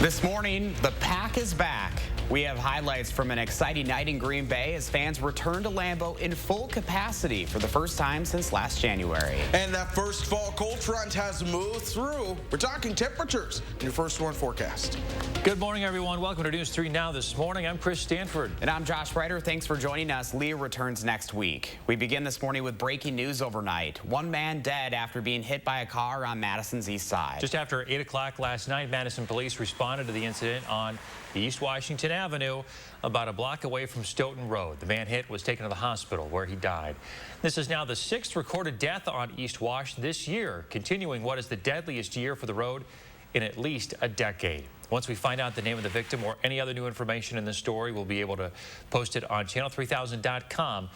This morning, the Pack is back. We have highlights from an exciting night in Green Bay as fans return to Lambeau in full capacity for the first time since last January. And that first fall cold front has moved through. We're talking temperatures in your first warn forecast. Good morning, everyone. Welcome to News 3 Now this morning. I'm Chris Stanford. And I'm Josh Ryder. Thanks for joining us. Leah returns next week. We begin this morning with breaking news overnight. One man dead after being hit by a car on Madison's east side. Just after 8 o'clock last night, Madison police responded to the incident on East Washington Avenue, about a block away from Stoughton Road. The man hit was taken to the hospital where he died. This is now the 6th recorded death on East Wash this year, continuing what is the deadliest year for the road in at least a decade. Once we find out the name of the victim or any other new information in the story, we'll be able to post it on channel3000.com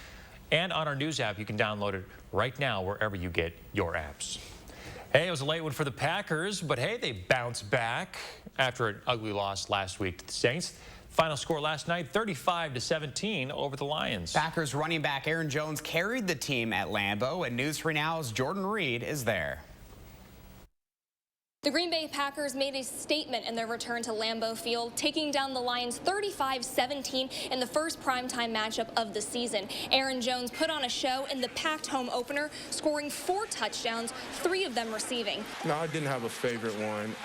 and on our news app. You can download it right now wherever you get your apps. Hey, it was a late one for the Packers, but hey, they bounced back after an ugly loss last week to the Saints. Final score last night, 35-17 over the Lions. Packers running back Aaron Jones carried the team at Lambeau, and News 3 Now's Jordan Reed is there. The Green Bay Packers made a statement in their return to Lambeau Field, taking down the Lions 35-17 in the first primetime matchup of the season. Aaron Jones put on a show in the packed home opener, scoring 4 touchdowns, 3 of them receiving. No, I didn't have a favorite one.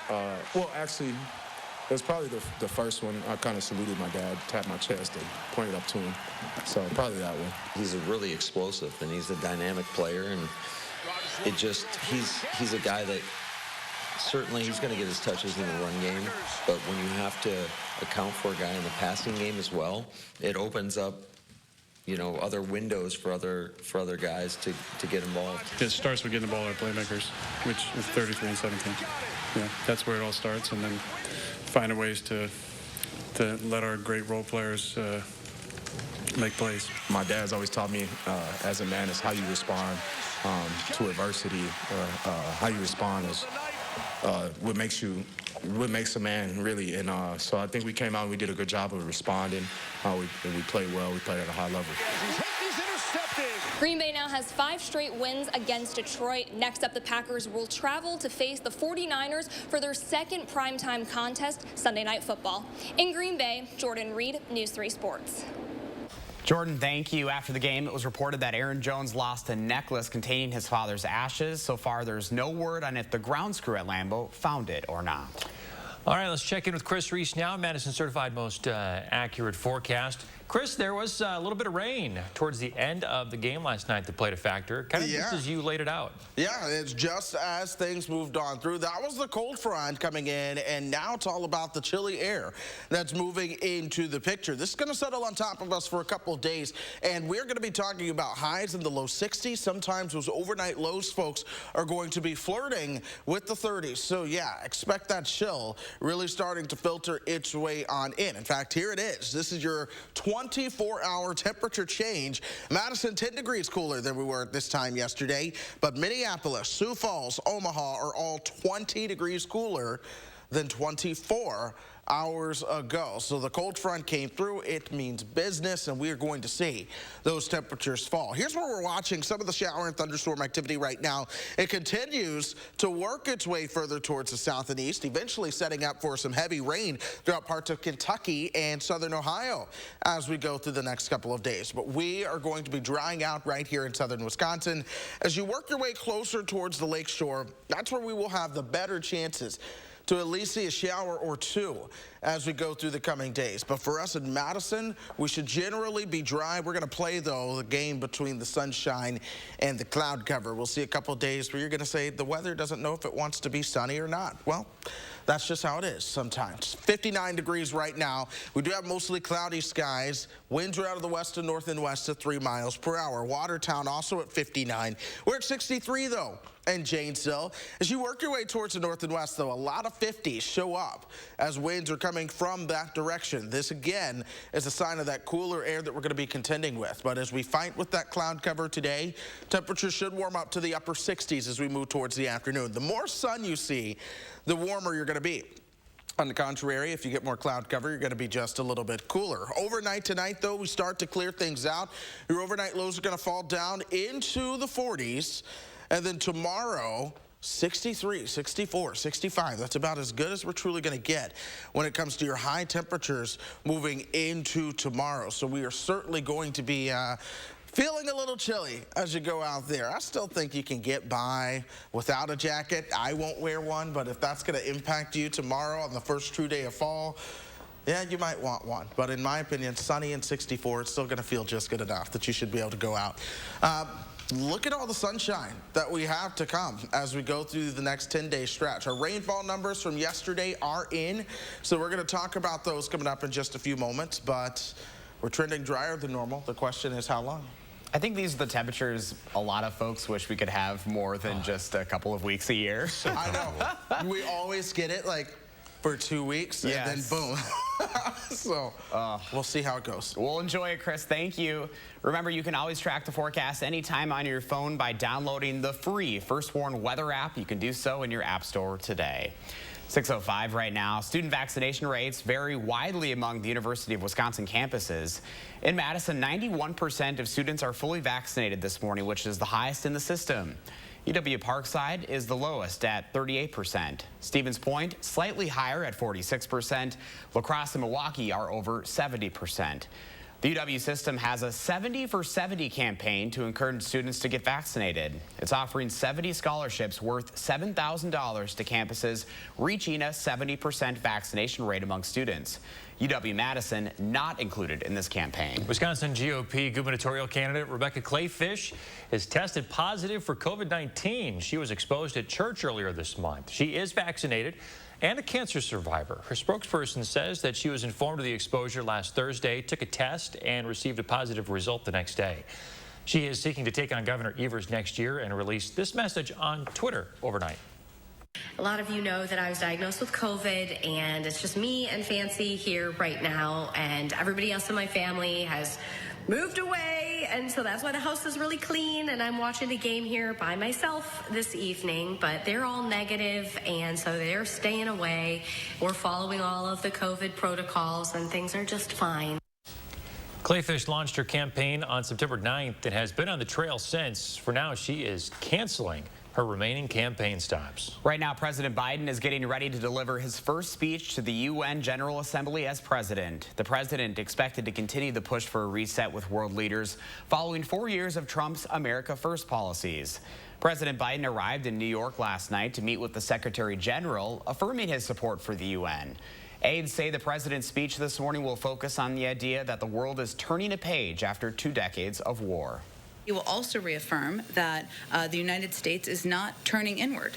Well, actually, it was probably the first one. I kind of saluted my dad, tapped my chest, and pointed up to him. So probably that one. He's really explosive, and he's a dynamic player, and it just, he's a guy that certainly he's going to get his touches in the run game, but when you have to account for a guy in the passing game as well, it opens up, you know, other windows for other guys to get involved. It starts with getting the ball to our playmakers, which is 33 and 17. Yeah, that's where it all starts, and then finding ways to let our great role players make plays. My dad's always taught me, as a man, is how you respond to adversity, how you respond is what makes a man, really. And so I think we came out and we did a good job of responding. We played well. We played at a high level. Green Bay now has 5 straight wins against Detroit. Next up, the Packers will travel to face the 49ers for their second primetime contest, Sunday Night Football. In Green Bay, Jordan Reed, News 3 Sports. Jordan, thank you. After the game, it was reported that Aaron Jones lost a necklace containing his father's ashes. So far, there's no word on if the grounds crew at Lambeau found it or not. All right, let's check in with Chris Reese now, Madison Certified Most Accurate Forecast. Chris, there was a little bit of rain towards the end of the game last night that played a factor, kind of just as you laid it out. Yeah, it's just as things moved on through. That was the cold front coming in, and now it's all about the chilly air that's moving into the picture. This is going to settle on top of us for a couple of days, and we're going to be talking about highs in the low 60s. Sometimes those overnight lows, folks, are going to be flirting with the 30s. So, yeah, expect that chill really starting to filter its way on in. In fact, here it is. This is your 24-hour temperature change. Madison, 10 degrees cooler than we were at this time yesterday, but Minneapolis, Sioux Falls, Omaha are all 20 degrees cooler than 24 hours ago. So the cold front came through. It means business, and we are going to see those temperatures fall. Here's where we're watching some of the shower and thunderstorm activity right now. It continues to work its way further towards the south and east, eventually setting up for some heavy rain throughout parts of Kentucky and southern Ohio as we go through the next couple of days. But we are going to be drying out right here in southern Wisconsin. As you work your way closer towards the lake shore, that's where we will have the better chances to at least see a shower or two as we go through the coming days. But for us in Madison, we should generally be dry. We're going to play, though, the game between the sunshine and the cloud cover. We'll see a couple of days where you're going to say the weather doesn't know if it wants to be sunny or not. Well, that's just how it is sometimes. 59 degrees right now. We do have mostly cloudy skies. Winds are out of the west and north and west at 3 miles per hour. Watertown also at 59. We're at 63, though, in Janesville. As you work your way towards the north and west, though, a lot of 50s show up as winds are coming from that direction. This, again, is a sign of that cooler air that we're going to be contending with. But as we fight with that cloud cover today, temperatures should warm up to the upper 60s as we move towards the afternoon. The more sun you see, the warmer you're going to be. On the contrary, if you get more cloud cover, you're going to be just a little bit cooler. Overnight tonight, though, we start to clear things out. Your overnight lows are going to fall down into the 40s. And then tomorrow, 63, 64, 65. That's about as good as we're truly going to get when it comes to your high temperatures moving into tomorrow. So we are certainly going to be feeling a little chilly as you go out there. I still think you can get by without a jacket. I won't wear one, but if that's going to impact you tomorrow on the first true day of fall, yeah, you might want one. But in my opinion, sunny and 64, it's still going to feel just good enough that you should be able to go out. Look at all the sunshine that we have to come as we go through the next 10-day stretch. Our rainfall numbers from yesterday are in, so we're going to talk about those coming up in just a few moments, but we're trending drier than normal. The question is how long? I think these are the temperatures a lot of folks wish we could have more than just a couple of weeks a year. I know. We always get it like for 2 weeks, and then boom. So we'll see how it goes. We'll enjoy it, Chris. Thank you. Remember, you can always track the forecast anytime on your phone by downloading the free First Warn weather app. You can do so in your app store today. 6:05 right now. Student vaccination rates vary widely among the University of Wisconsin campuses. In Madison, 91% of students are fully vaccinated this morning, which is the highest in the system. UW Parkside is the lowest at 38%. Stevens Point slightly higher at 46%. La Crosse and Milwaukee are over 70%. The UW system has a 70 for 70 campaign to encourage students to get vaccinated. It's offering 70 scholarships worth $7,000 to campuses reaching a 70% vaccination rate among students. UW-Madison not included in this campaign. Wisconsin GOP gubernatorial candidate Rebecca Clayfish is tested positive for COVID-19. She was exposed at church earlier this month. She is vaccinated and a cancer survivor. Her spokesperson says that she was informed of the exposure last Thursday, took a test, and received a positive result the next day. She is seeking to take on Governor Evers next year and released this message on Twitter overnight. A lot of you know that I was diagnosed with COVID, and it's just me and Fancy here right now, and everybody else in my family has moved away, and so that's why the house is really clean, and I'm watching a game here by myself this evening, but they're all negative, and so they're staying away. We're following all of the COVID protocols, and things are just fine. Clayfish launched her campaign on September 9th and has been on the trail since. For now, she is canceling her remaining campaign stops. Right now, President Biden is getting ready to deliver his first speech to the UN General Assembly as president. The president expected to continue the push for a reset with world leaders following 4 years of Trump's America First policies. President Biden arrived in New York last night to meet with the Secretary General, affirming his support for the UN. Aides say the president's speech this morning will focus on the idea that the world is turning a page after 2 decades of war. He will also reaffirm that the United States is not turning inward,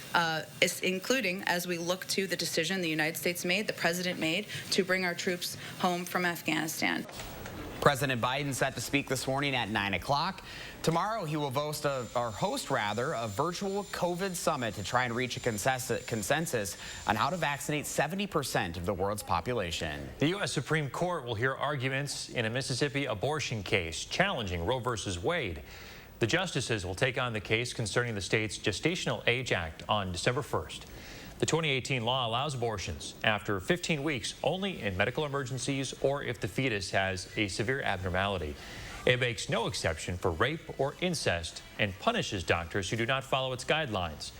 including as we look to the decision the United States made, the president made, to bring our troops home from Afghanistan. President Biden set to speak this morning at 9 o'clock. Tomorrow, he will host a virtual COVID summit to try and reach a consensus on how to vaccinate 70% of the world's population. The U.S. Supreme Court will hear arguments in a Mississippi abortion case challenging Roe v. Wade. The justices will take on the case concerning the state's Gestational Age Act on December 1st. The 2018 law allows abortions after 15 weeks only in medical emergencies or if the fetus has a severe abnormality. It makes no exception for rape or incest and punishes doctors who do not follow its guidelines.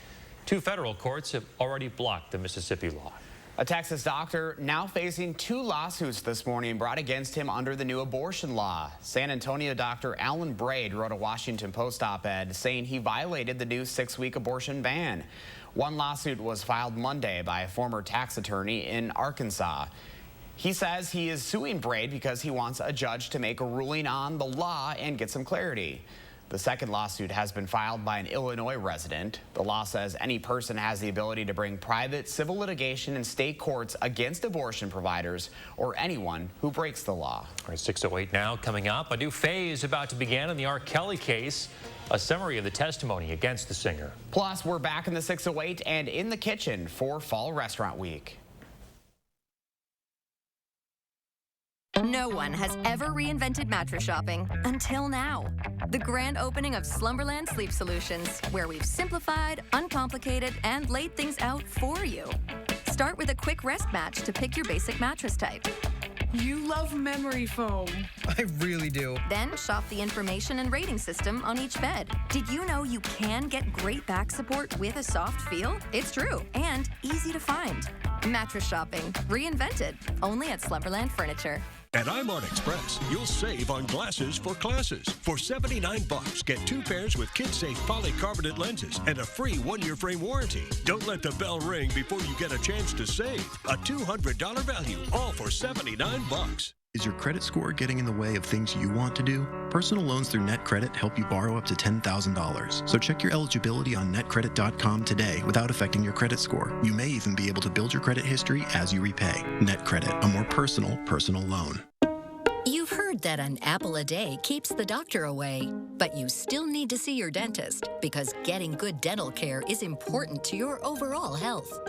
2 federal courts have already blocked the Mississippi law. A Texas doctor now facing 2 lawsuits this morning brought against him under the new abortion law. San Antonio doctor Alan Braid wrote a Washington Post op-ed saying he violated the new 6-week abortion ban. One lawsuit was filed Monday by a former tax attorney in Arkansas. He says he is suing Braid because he wants a judge to make a ruling on the law and get some clarity. The second lawsuit has been filed by an Illinois resident. The law says any person has the ability to bring private civil litigation in state courts against abortion providers or anyone who breaks the law. All right, 6:08 now. Coming up, a new phase about to begin in the R. Kelly case. A summary of the testimony against the singer. Plus, we're back in the 608 and in the kitchen for Fall Restaurant Week. No one has ever reinvented mattress shopping until now. The grand opening of Slumberland Sleep Solutions, where we've simplified, uncomplicated, and laid things out for you. Start with a quick rest match to pick your basic mattress type. You love memory foam. I really do. Then shop the information and rating system on each bed. Did you know you can get great back support with a soft feel? It's true, and easy to find. Mattress shopping, reinvented, only at Slumberland Furniture. At iMart Express, you'll save on glasses for classes. For $79, get 2 pairs with kid-safe polycarbonate lenses and a free 1-year frame warranty. Don't let the bell ring before you get a chance to save. A $200 value, all for $79. Is your credit score getting in the way of things you want to do? Personal loans through NetCredit help you borrow up to $10,000. So check your eligibility on netcredit.com today without affecting your credit score. You may even be able to build your credit history as you repay. NetCredit, a more personal loan. You've heard that an apple a day keeps the doctor away, but you still need to see your dentist because getting good dental care is important to your overall health.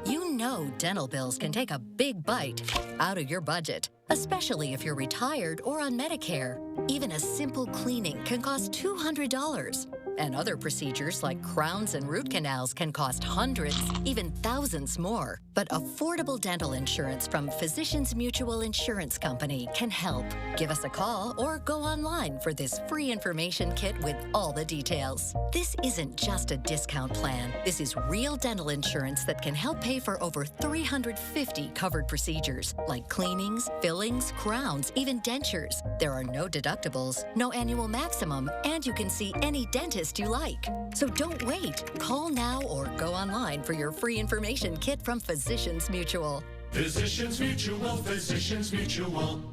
You know dental bills can take a big bite out of your budget, especially if you're retired or on Medicare. Even a simple cleaning can cost $200. And other procedures like crowns and root canals can cost hundreds, even thousands more. But affordable dental insurance from Physicians Mutual Insurance Company can help. Give us a call or go online for this free information kit with all the details. This isn't just a discount plan. This is real dental insurance that can help pay for over 350 covered procedures like cleanings, fillings, crowns, even dentures. There are no deductibles, no annual maximum, and you can see any dentist you like. So don't wait. Call now or go online for your free information kit from Physicians Mutual. Physicians Mutual, Physicians Mutual.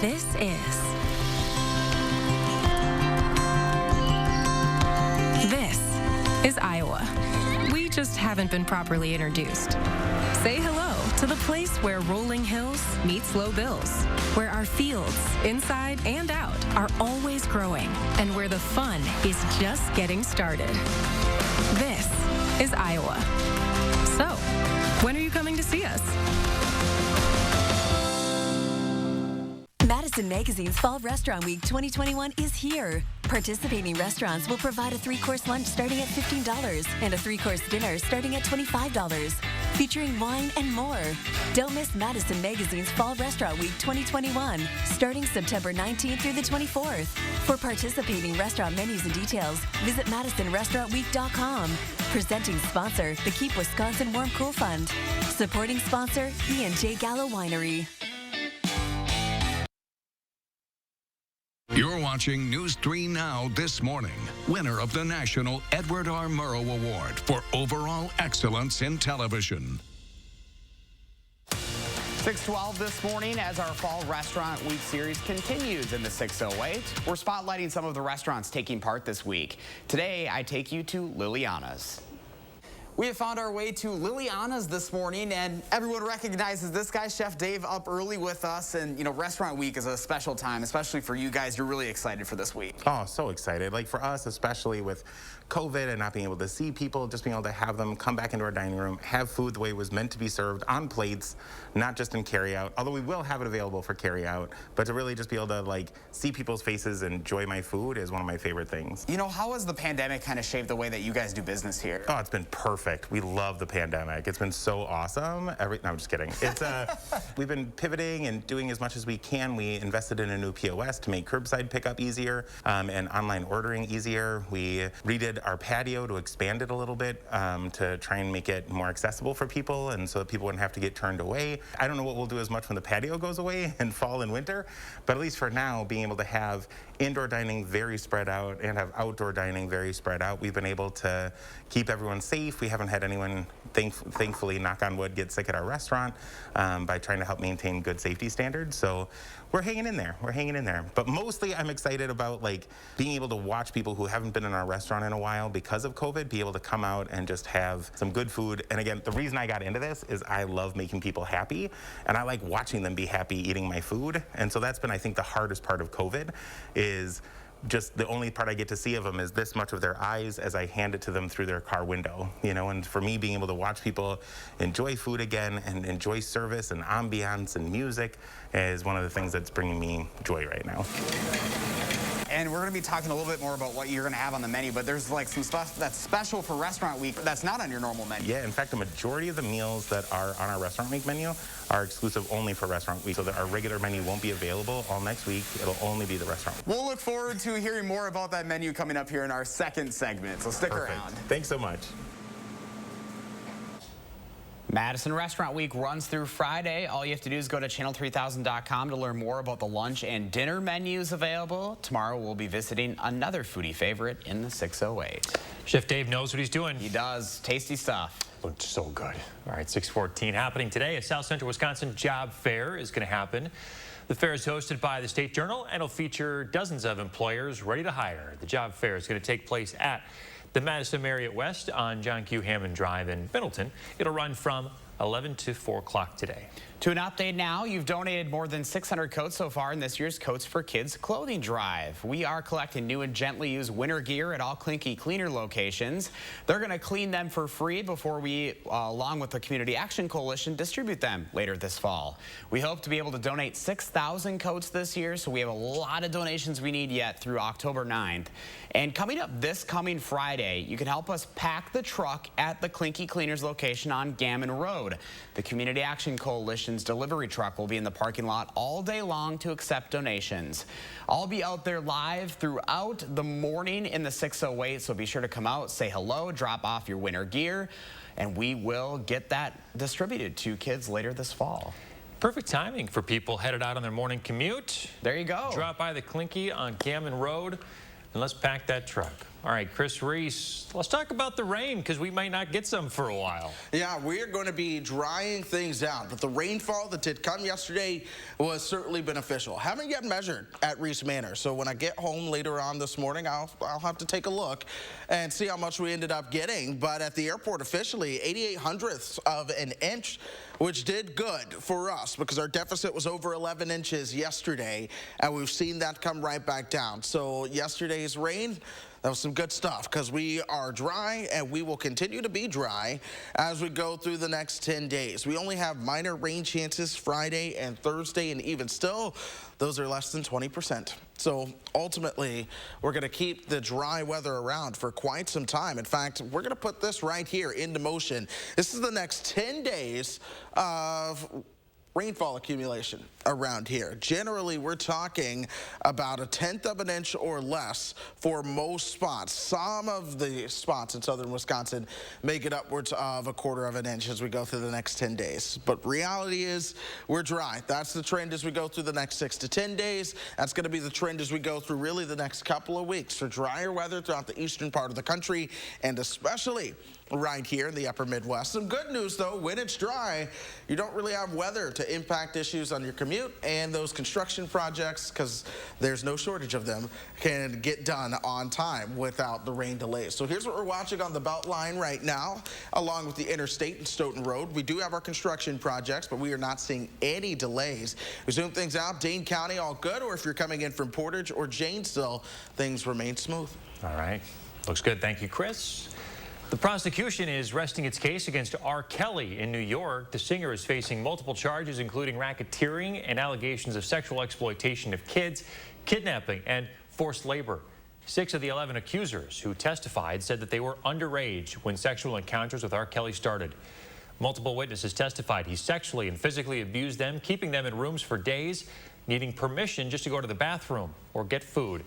This is Iowa. We just haven't been properly introduced. Say hello to the place where rolling hills meets low bills, where our fields, inside and out, are always growing, and where the fun is just getting started. This is Iowa. So, when are you coming to see us? Madison Magazine's Fall Restaurant Week 2021 is here. Participating restaurants will provide a 3-course lunch starting at $15 and a 3-course dinner starting at $25, featuring wine and more. Don't miss Madison Magazine's Fall Restaurant Week 2021, starting September 19th through the 24th. For participating restaurant menus and details, visit MadisonRestaurantWeek.com. Presenting sponsor, the Keep Wisconsin Warm Cool Fund. Supporting sponsor, E&J Gallo Winery. You're watching News 3 Now this morning. Winner of the National Edward R. Murrow Award for Overall Excellence in Television. 6:12 this morning as our Fall Restaurant Week series continues in the 608. We're spotlighting some of the restaurants taking part this week. Today, I take you to Liliana's. We have found our way to Liliana's this morning, and everyone recognizes this guy, Chef Dave, up early with us. And, you know, Restaurant Week is a special time, especially for you guys. You're really excited for this week. Oh, so excited. Like for us, especially with COVID and not being able to see people, just being able to have them come back into our dining room, have food the way it was meant to be served on plates, not just in carryout, although we will have it available for carryout, but to really just be able to like see people's faces and enjoy my food is one of my favorite things. You know, how has the pandemic kind of shaped the way that you guys do business here? Oh, it's been perfect. We love the pandemic. It's been so awesome. No, I'm just kidding. It's we've been pivoting and doing as much as we can. We invested in a new POS to make curbside pickup easier and online ordering easier. We redid our patio to expand it a little bit to try and make it more accessible for people and so that people wouldn't have to get turned away. I don't know what we'll do as much when the patio goes away in fall and winter, but at least for now, being able to have indoor dining very spread out and have outdoor dining very spread out, we've been able to keep everyone safe. We haven't had anyone, thankfully, knock on wood, get sick at our restaurant by trying to help maintain good safety standards. So we're hanging in there. We're hanging in there. But mostly I'm excited about like being able to watch people who haven't been in our restaurant in a while because of COVID, be able to come out and just have some good food. And again, the reason I got into this is I love making people happy and I like watching them be happy eating my food. And so that's been, I think, the hardest part of COVID is just the only part I get to see of them is this much of their eyes as I hand it to them through their car window, you know, and for me being able to watch people enjoy food again and enjoy service and ambiance and music is one of the things that's bringing me joy right now. and we're going to be talking a little bit more about what you're going to have on the menu, but there's like some stuff that's special for Restaurant Week that's not on your normal menu. Yeah, in fact, the majority of the meals that are on our Restaurant Week menu are exclusive only for Restaurant Week, so that our regular menu won't be available all next week. It'll only be the Restaurant Week. We'll look forward to hearing more about that menu coming up here in our second segment, so stick around. Thanks so much. Madison Restaurant Week runs through Friday. All you have to do is go to channel3000.com to learn more about the lunch and dinner menus available. Tomorrow we'll be visiting another foodie favorite in the 608. Chef Dave knows what he's doing. He does. Tasty stuff. Looks so good. All right, 614 happening today. A South Central Wisconsin job fair is going to happen. The fair is hosted by the State Journal and will feature dozens of employers ready to hire. The job fair is going to take place at the Madison Marriott West on John Q. Hammond Drive in Middleton. It'll run from 11 to 4 o'clock today. To an update now, you've donated more than 600 coats so far in this year's Coats for Kids clothing drive. We are collecting new and gently used winter gear at all Clinky Cleaner locations. They're going to clean them for free before we, along with the Community Action Coalition, distribute them later this fall. We hope to be able to donate 6,000 coats this year, so we have a lot of donations we need yet through October 9th. And coming up this coming Friday, you can help us pack the truck at the Clinky Cleaners location on Gammon Road. The Community Action Coalition's delivery truck will be in the parking lot all day long to accept donations. I'll be out there live throughout the morning in the 608, so be sure to come out, say hello, drop off your winter gear, and we will get that distributed to kids later this fall. Perfect timing for people headed out on their morning commute. There you go. Drop by the Clinky on Gammon Road, and let's pack that truck. All right, Chris Reese, let's talk about the rain because we might not get some for a while. Yeah, we're going to be drying things out, but the rainfall that did come yesterday was certainly beneficial. Haven't yet measured at Reese Manor, so when I get home later on this morning, I'll have to take a look and see how much we ended up getting. But at the airport officially, 88/100ths of an inch, which did good for us because our deficit was over 11 inches yesterday, and we've seen that come right back down. So yesterday's rain, that was some good stuff because we are dry and we will continue to be dry as we go through the next 10 days. We only have minor rain chances Friday and Thursday, and even still, those are less than 20%. So ultimately, we're going to keep the dry weather around for quite some time. In fact, we're going to put this right here into motion. This is the next 10 days of rainfall accumulation around here. Generally, we're talking about 1/10 of an inch or less for most spots. Some of the spots in southern Wisconsin make it upwards of 1/4 of an inch as we go through the next 10 days. But reality is we're dry. That's the trend as we go through the next 6 to 10 days. That's going to be the trend as we go through really the next couple of weeks for drier weather throughout the eastern part of the country, and especially right here in the upper Midwest. Some good news, though, when it's dry, you don't really have weather to impact issues on your commute, and those construction projects, because there's no shortage of them, can get done on time without the rain delays. So here's what we're watching on the Beltline right now, along with the Interstate and Stoughton Road. We do have our construction projects, but we are not seeing any delays. We zoom things out, Dane County, all good, or if you're coming in from Portage or Janesville, things remain smooth. All right. Looks good. Thank you, Chris. The prosecution is resting its case against R. Kelly in New York. The singer is facing multiple charges, including racketeering and allegations of sexual exploitation of kids, kidnapping, and forced labor. 6 of the 11 accusers who testified said that they were underage when sexual encounters with R. Kelly started. Multiple witnesses testified he sexually and physically abused them, keeping them in rooms for days, needing permission just to go to the bathroom or get food.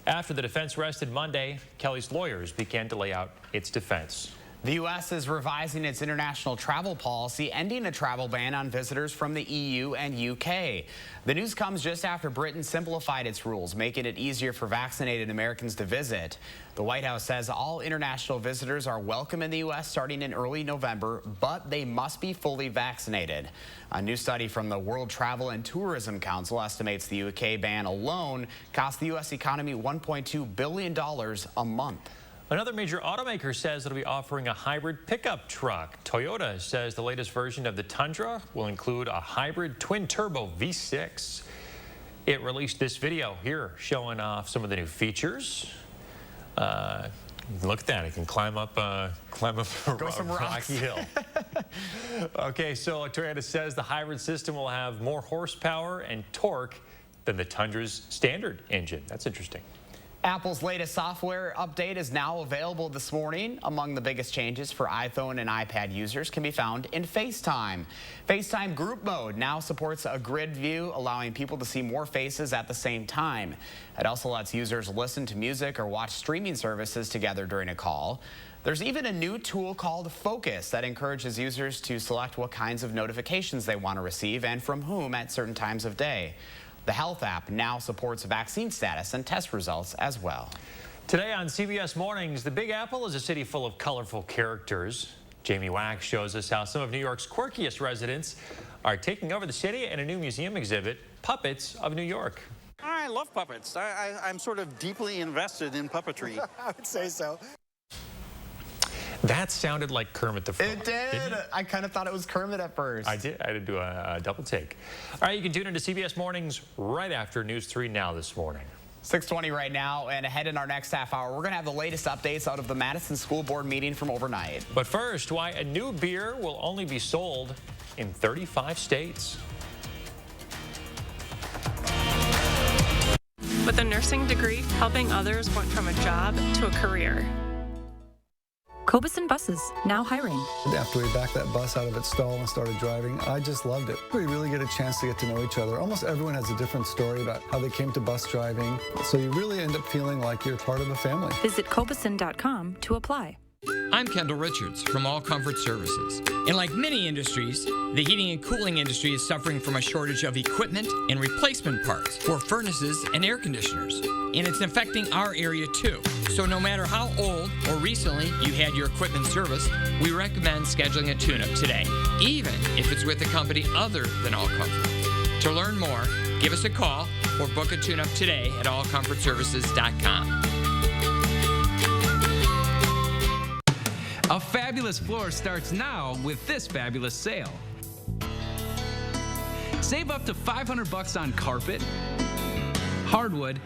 After the defense rested Monday, Kelly's lawyers began to lay out its defense. The U.S. is revising its international travel policy, ending a travel ban on visitors from the EU and UK. The news comes just after Britain simplified its rules, making it easier for vaccinated Americans to visit. The White House says all international visitors are welcome in the U.S. starting in early November, but they must be fully vaccinated. A new study from the World Travel and Tourism Council estimates the UK ban alone cost the U.S. economy $1.2 billion a month. Another major automaker says it'll be offering a hybrid pickup truck. Toyota says the latest version of the Tundra will include a hybrid twin-turbo V6. It released this video here showing off some of the new features. Look at that. It can climb up a rocky hill. Okay, so Toyota says the hybrid system will have more horsepower and torque than the Tundra's standard engine. That's interesting. Apple's latest software update is now available this morning. Among the biggest changes for iPhone and iPad users can be found in FaceTime. FaceTime Group Mode now supports a grid view, allowing people to see more faces at the same time. It also lets users listen to music or watch streaming services together during a call. There's even a new tool called Focus that encourages users to select what kinds of notifications they want to receive and from whom at certain times of day. The Health app now supports vaccine status and test results as well. Today on CBS Mornings, the Big Apple is a city full of colorful characters. Jamie Wax shows us how some of New York's quirkiest residents are taking over the city in a new museum exhibit, Puppets of New York. I love puppets. I'm sort of deeply invested in puppetry. I would say so. That sounded like Kermit the Frog. It did. I kind of thought it was Kermit at first. I did. I did do a double take. All right, you can tune into CBS Mornings right after News 3 Now this morning. 6:20 right now, and ahead in our next half hour, we're going to have the latest updates out of the Madison School Board meeting from overnight. But first, why a new beer will only be sold in 35 states. With a nursing degree, helping others went from a job to a career. Cobuson Buses, now hiring. After we backed that bus out of its stall and started driving, I just loved it. We really get a chance to get to know each other. Almost everyone has a different story about how they came to bus driving, so you really end up feeling like you're part of a family. Visit Cobuson.com to apply. I'm Kendall Richards from All Comfort Services. And like many industries, the heating and cooling industry is suffering from a shortage of equipment and replacement parts for furnaces and air conditioners. And it's affecting our area too. So no matter how old or recently you had your equipment serviced, we recommend scheduling a tune-up today, even if it's with a company other than All Comfort. To learn more, give us a call or book a tune-up today at allcomfortservices.com. A fabulous floor starts now with this fabulous sale. Save up to $500 on carpet, hardwood,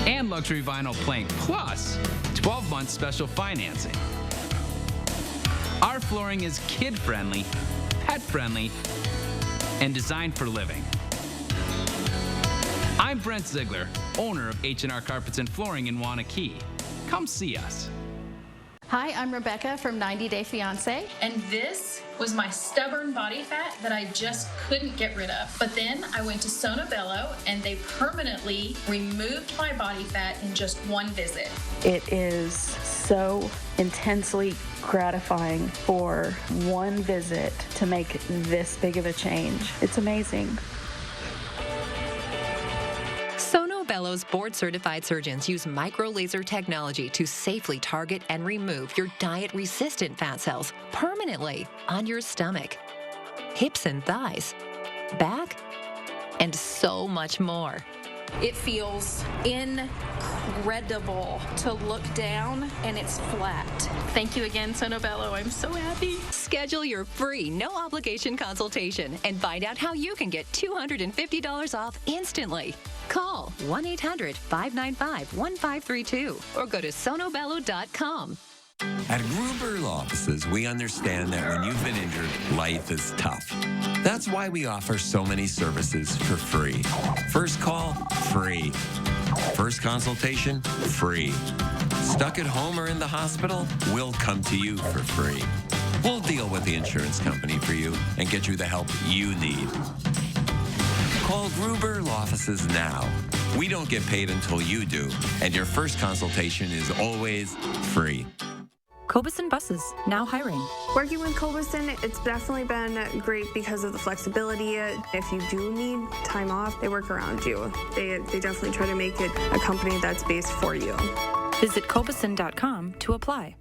and luxury vinyl plank, plus 12-month special financing. Our flooring is kid-friendly, pet-friendly, and designed for living. I'm Brent Ziegler, owner of H&R Carpets and Flooring in Wanakee. Come see us. Hi, I'm Rebecca from 90 Day Fiancé. And this was my stubborn body fat that I just couldn't get rid of. But then I went to Sonobello and they permanently removed my body fat in just one visit. It is so intensely gratifying for one visit to make this big of a change. It's amazing. Sonobello's board-certified surgeons use micro-laser technology to safely target and remove your diet-resistant fat cells permanently on your stomach, hips and thighs, back, and so much more. It feels incredible to look down and it's flat. Thank you again, Sonobello. I'm so happy. Schedule your free, no-obligation consultation and find out how you can get $250 off instantly. Call 1-800-595-1532 or go to sonobello.com. At Gruber Offices, we understand that when you've been injured, life is tough. That's why we offer so many services for free. First call, free. First consultation, free. Stuck at home or in the hospital? We'll come to you for free. We'll deal with the insurance company for you and get you the help you need. Call Gruber Offices now. We don't get paid until you do, and your first consultation is always free. Cobuson Buses, now hiring. Working with Cobuson, it's definitely been great because of the flexibility. If you do need time off, they work around you. They definitely try to make it a company that's based for you. Visit Cobuson.com to apply.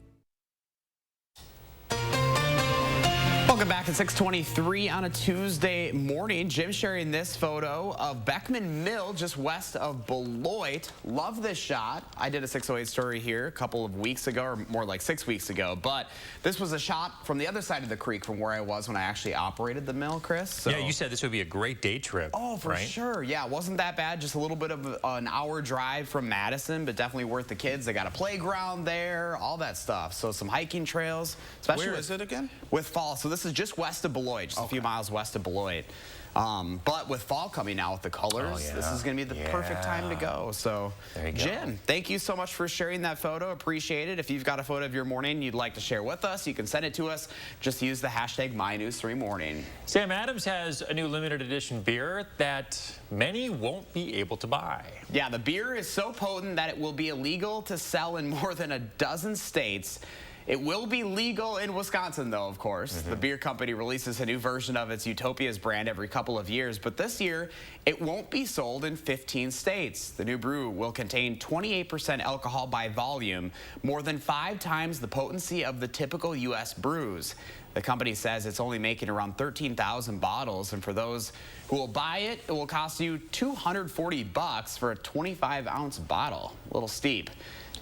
Welcome back at 6:23 on a Tuesday morning. Jim sharing this photo of Beckman Mill just west of Beloit. Love this shot. I did a 608 story here a couple of weeks ago, or more like 6 weeks ago, but this was a shot from the other side of the creek from where I was when I actually operated the mill, Chris. So. Yeah, you said this would be a great day trip. Oh, for sure. Yeah, it wasn't that bad. Just a little bit of an hour drive from Madison, but definitely worth the kids. They got a playground there, all that stuff. So some hiking trails. Especially Where is it again? With fall. So this is is just west of Beloit, just a few miles west of Beloit. But with fall coming out with the colors, this is going to be the perfect time to go. So, Jim, thank you so much for sharing that photo. Appreciate it. If you've got a photo of your morning you'd like to share with us, you can send it to us. Just use the hashtag MyNews3Morning. Sam Adams has a new limited edition beer that many won't be able to buy. Yeah, the beer is so potent that it will be illegal to sell in more than a dozen states. It will be legal in Wisconsin, though, of course. The beer company releases a new version of its Utopias brand every couple of years, but this year, it won't be sold in 15 states. The new brew will contain 28% alcohol by volume, more than 5 times the potency of the typical U.S. brews. The company says it's only making around 13,000 bottles, and for those who will buy it, it will cost you $240 for a 25-ounce bottle. A little steep.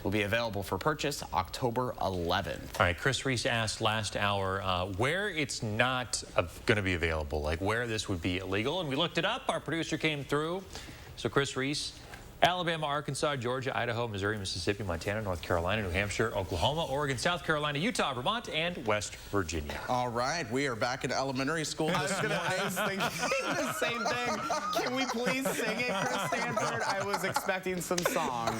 Will be available for purchase October 11th. All right, Chris Reese asked last hour where it's not going to be available, like where this would be illegal, and we looked it up. Our producer came through. So Chris Reese, Alabama, Arkansas, Georgia, Idaho, Missouri, Mississippi, Montana, North Carolina, New Hampshire, Oklahoma, Oregon, South Carolina, Utah, Vermont, and West Virginia. All right, we are back in elementary school. I was thinking the same thing. Can we please sing it, Chris Stanford? I was expecting some song.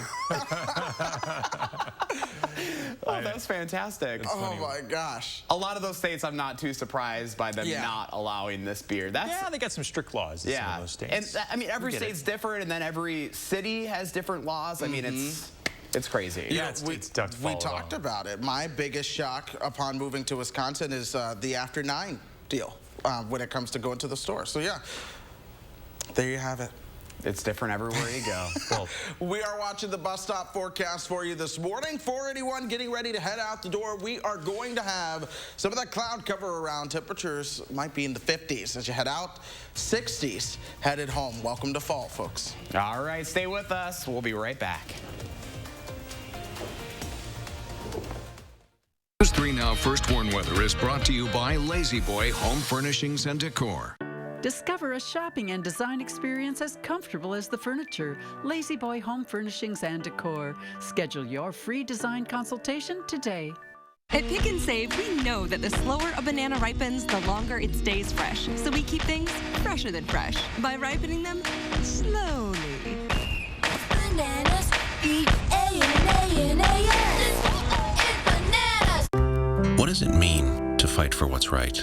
Oh, that's fantastic. Oh my gosh. A lot of those states, I'm not too surprised by them not allowing this beer. Yeah, they got some strict laws in some of those states. And I mean, every state's different, and then every city has different laws. I mean, it's crazy. Yeah, it's tough to follow. We talked about it. My biggest shock upon moving to Wisconsin is the after 9 deal when it comes to going to the store. So yeah, there you have it. It's different everywhere you go. Well, we are watching the bus stop forecast for you this morning. 481 getting ready to head out the door. We are going to have some of that cloud cover around. Temperatures might be in the 50s as you head out. 60s headed home. Welcome to fall, folks. All right, stay with us. We'll be right back. News 3 Now First Warn Weather is brought to you by Lazy Boy Home Furnishings and Decor. Discover a shopping and design experience as comfortable as the furniture. Lazy Boy Home Furnishings and Decor. Schedule your free design consultation today. At Pick and Save, we know that the slower a banana ripens, the longer it stays fresh. So we keep things fresher than fresh by ripening them slowly. Bananas, bananas. What does it mean to fight for what's right?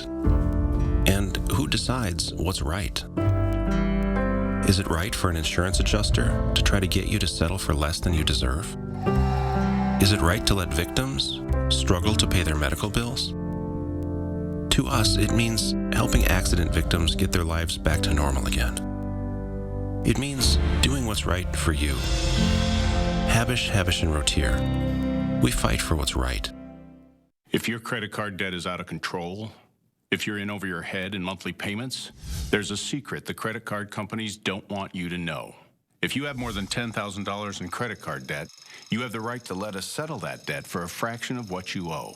And who decides what's right? Is it right for an insurance adjuster to try to get you to settle for less than you deserve? Is it right to let victims struggle to pay their medical bills? To us, it means helping accident victims get their lives back to normal again. It means doing what's right for you. Habish, and Rotier. We fight for what's right. If your credit card debt is out of control, if you're in over your head in monthly payments, there's a secret the credit card companies don't want you to know. If you have more than $10,000 in credit card debt, you have the right to let us settle that debt for a fraction of what you owe.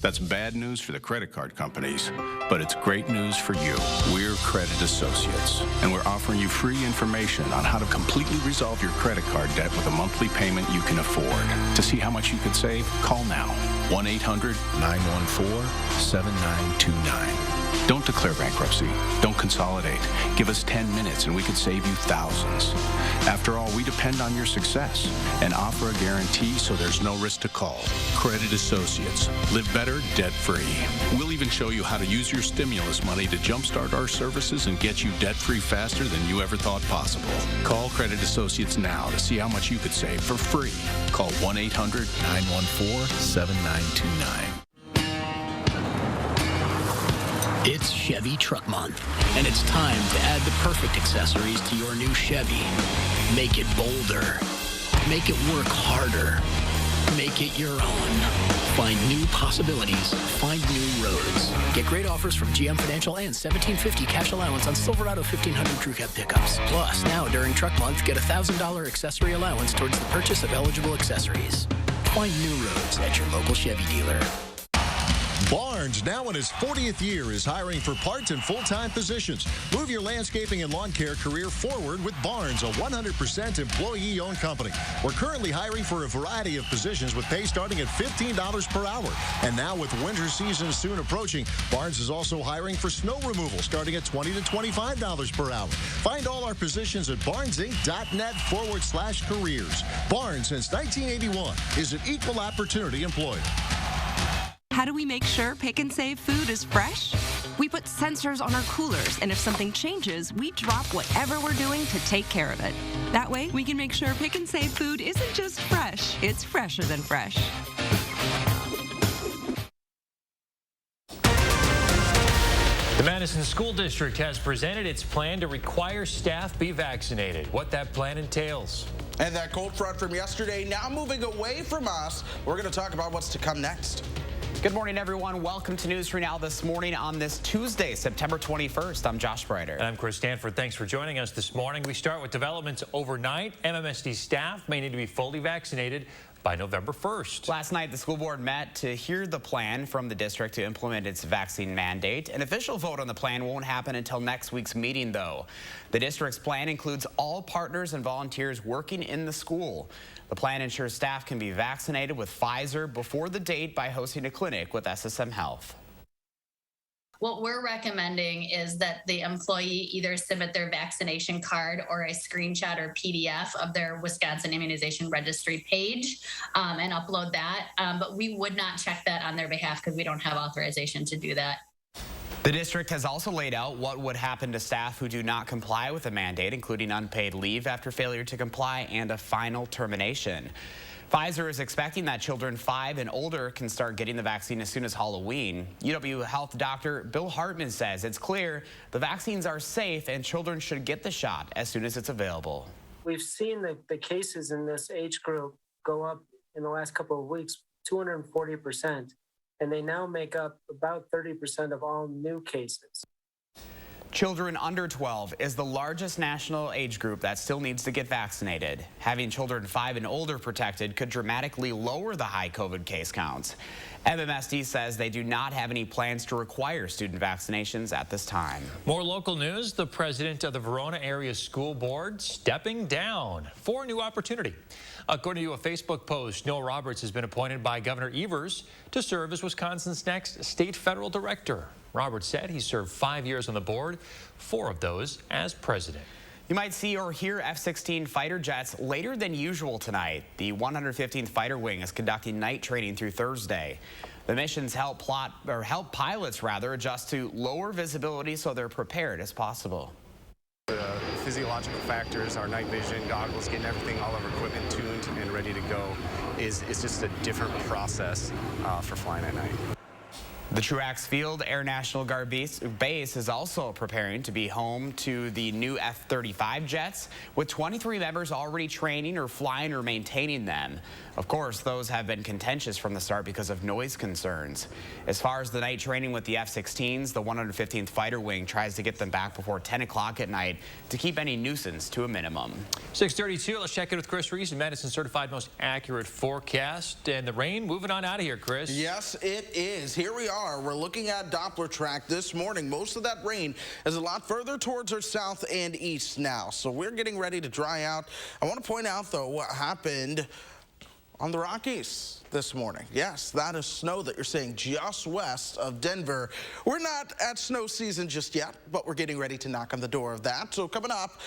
That's bad news for the credit card companies, but it's great news for you. We're Credit Associates, and we're offering you free information on how to completely resolve your credit card debt with a monthly payment you can afford. To see how much you could save, call now. 1-800-914-7929. Don't declare bankruptcy. Don't consolidate. Give us 10 minutes and we could save you thousands. After all, we depend on your success and offer a guarantee so there's no risk to call. Credit Associates. Live better, debt-free. We'll even show you how to use your stimulus money to jumpstart our services and get you debt-free faster than you ever thought possible. Call Credit Associates now to see how much you could save for free. Call 1-800-914-7929. It's Chevy Truck Month, and it's time to add the perfect accessories to your new Chevy. Make it bolder. Make it work harder. Make it your own. Find new possibilities. Find new roads. Get great offers from GM Financial and $1,750 cash allowance on Silverado 1500 Crew Cab pickups. Plus, now during Truck Month, get a $1,000 accessory allowance towards the purchase of eligible accessories. Find new roads at your local Chevy dealer. Barnes, now in his 40th year, is hiring for part and full-time positions. Move your landscaping and lawn care career forward with Barnes, a 100% employee-owned company. We're currently hiring for a variety of positions with pay starting at $15 per hour. And now with winter season soon approaching, Barnes is also hiring for snow removal starting at $20 to $25 per hour. Find all our positions at barnesinc.net/careers. Barnes, since 1981, is an equal opportunity employer. How do we make sure Pick and Save food is fresh? We put sensors on our coolers, and if something changes, we drop whatever we're doing to take care of it. That way, we can make sure Pick and Save food isn't just fresh, it's fresher than fresh. The Madison School District has presented its plan to require staff be vaccinated. What that plan entails. And that cold front from yesterday now moving away from us. We're going to talk about what's to come next. Good morning, everyone. Welcome to News 3 Now this morning on this Tuesday, September 21st. I'm Josh Brighter. And I'm Chris Stanford. Thanks for joining us this morning. We start with developments overnight. MMSD staff may need to be fully vaccinated by November 1st. Last night, the school board met to hear the plan from the district to implement its vaccine mandate. An official vote on the plan won't happen until next week's meeting, though. The district's plan includes all partners and volunteers working in the school. The plan ensures staff can be vaccinated with Pfizer before the date by hosting a clinic with SSM Health. What we're recommending is that the employee either submit their vaccination card or a screenshot or PDF of their Wisconsin Immunization Registry page and upload that. But we would not check that on their behalf because we don't have authorization to do that. The district has also laid out what would happen to staff who do not comply with the mandate, including unpaid leave after failure to comply and a final termination. Pfizer is expecting that children 5 and older can start getting the vaccine as soon as Halloween. UW Health Dr. Bill Hartman says it's clear the vaccines are safe and children should get the shot as soon as it's available. We've seen the cases in this age group go up in the last couple of weeks, 240%. And they now make up about 30% of all new cases. Children under 12 is the largest national age group that still needs to get vaccinated. Having children 5 and older protected could dramatically lower the high COVID case counts. MMSD says they do not have any plans to require student vaccinations at this time. More local news, the president of the Verona Area School Board stepping down for a new opportunity. According to a Facebook post, Noah Roberts has been appointed by Governor Evers to serve as Wisconsin's next state federal director. Roberts said he served 5 years on the board, 4 of those as president. You might see or hear F-16 fighter jets later than usual tonight. The 115th Fighter Wing is conducting night training through Thursday. The missions help pilots adjust to lower visibility so they're prepared as possible. The physiological factors, our night vision goggles, getting everything, all of our equipment tuned and ready to go is just a different process for flying at night. The Truax Field Air National Guard base is also preparing to be home to the new F-35 jets, with 23 members already training or flying or maintaining them. Of course, those have been contentious from the start because of noise concerns. As far as the night training with the F-16s, the 115th Fighter Wing tries to get them back before 10 o'clock at night to keep any nuisance to a minimum. 6:32, let's check in with Chris Reese, Madison certified most accurate forecast. And the rain moving on out of here, Chris. Yes, it is. Here we are. We're looking at Doppler track this morning. Most of that rain is a lot further towards our south and east now. So we're getting ready to dry out. I want to point out, though, what happened on the Rockies this morning. Yes, that is snow that you're seeing just west of Denver. We're not at snow season just yet, but we're getting ready to knock on the door of that. So coming up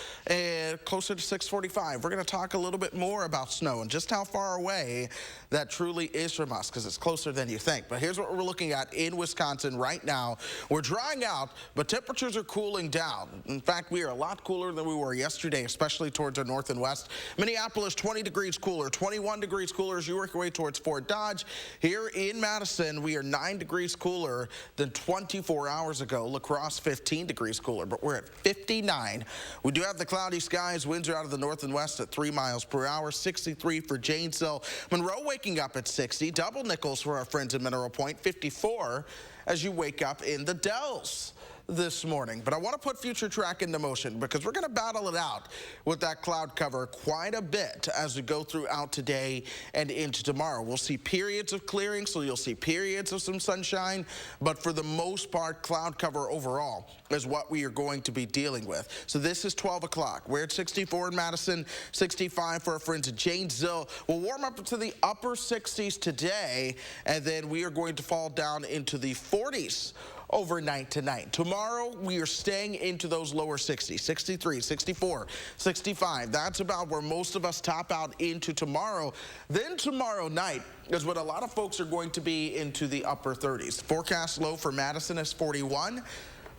closer to 6:45, we're going to talk a little bit more about snow and just how far away that truly is from us, because it's closer than you think. But here's what we're looking at in Wisconsin right now. We're drying out, but temperatures are cooling down. In fact, we are a lot cooler than we were yesterday, especially towards our north and west. Minneapolis, 20 degrees cooler, 21 degrees cooler as you work your way towards Fort Dodge. Here in Madison, we are 9 degrees cooler than 24 hours ago. La Crosse, 15 degrees cooler, but we're at 59. We do have the cloudy skies. Winds are out of the north and west at 3 miles per hour. 63 for Janesville. Monroe waking up at 60. Double nickels for our friends in Mineral Point. 54 as you wake up in the Dells. this morning. But I want to put future track into motion because we're going to battle it out with that cloud cover quite a bit as we go throughout today and into tomorrow. We'll see periods of clearing, so you'll see periods of some sunshine, but for the most part, cloud cover overall is what we are going to be dealing with. So this is 12 o'clock. We're at 64 in Madison, 65 for our friends at Janesville. We'll warm up to the upper 60s today, and then we are going to fall down into the 40s overnight tonight. Tomorrow, we are staying into those lower 60s, 63, 64, 65. That's about where most of us top out into tomorrow. Then tomorrow night is what a lot of folks are going to be into the upper 30s. Forecast low for Madison is 41,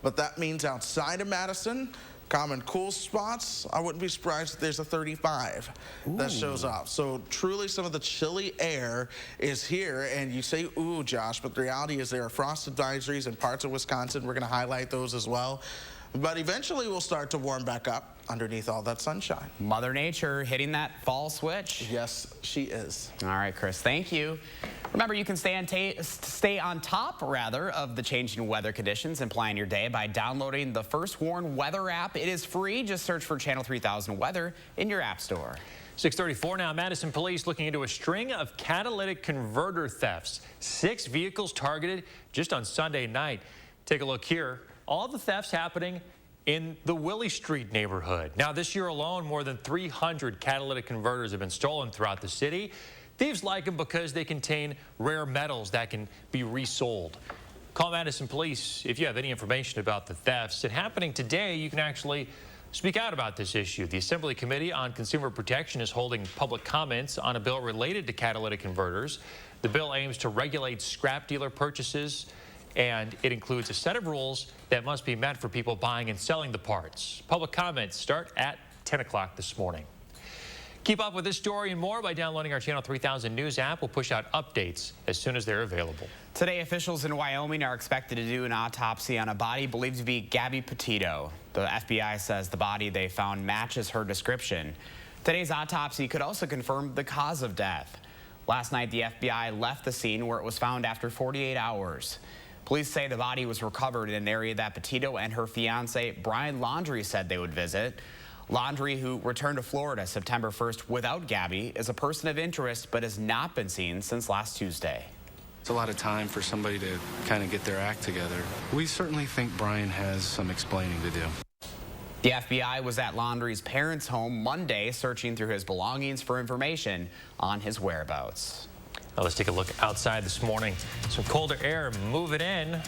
but that means outside of Madison, common cool spots, I wouldn't be surprised if there's a 35 that shows up. So truly some of the chilly air is here, and you say, ooh, Josh, but the reality is there are frost advisories in parts of Wisconsin. We're going to highlight those as well. But eventually we'll start to warm back up underneath all that sunshine. Mother Nature hitting that fall switch. Yes, she is. All right, Chris, thank you. Remember, you can stay on top of the changing weather conditions and plan your day by downloading the First Warn Weather app. It is free. Just search for Channel 3000 Weather in your app store. 6:34 now. Madison police looking into a string of catalytic converter thefts. 6 vehicles targeted just on Sunday night. Take a look here. All the thefts happening in the Willie Street neighborhood. Now, this year alone, more than 300 catalytic converters have been stolen throughout the city. Thieves like them because they contain rare metals that can be resold. Call Madison Police if you have any information about the thefts. And happening today, you can actually speak out about this issue. The Assembly Committee on Consumer Protection is holding public comments on a bill related to catalytic converters. The bill aims to regulate scrap dealer purchases, and it includes a set of rules that must be met for people buying and selling the parts. Public comments start at 10 o'clock this morning. Keep up with this story and more by downloading our Channel 3000 News app. We'll push out updates as soon as they're available. Today, officials in Wyoming are expected to do an autopsy on a body believed to be Gabby Petito. The FBI says the body they found matches her description. Today's autopsy could also confirm the cause of death. Last night, the FBI left the scene where it was found after 48 hours. Police say the body was recovered in an area that Petito and her fiance, Brian Laundrie, said they would visit. Laundrie, who returned to Florida September 1st without Gabby, is a person of interest but has not been seen since last Tuesday. It's a lot of time for somebody to kind of get their act together. We certainly think Brian has some explaining to do. The FBI was at Laundrie's parents' home Monday searching through his belongings for information on his whereabouts. Now let's take a look outside this morning. Some colder air moving in.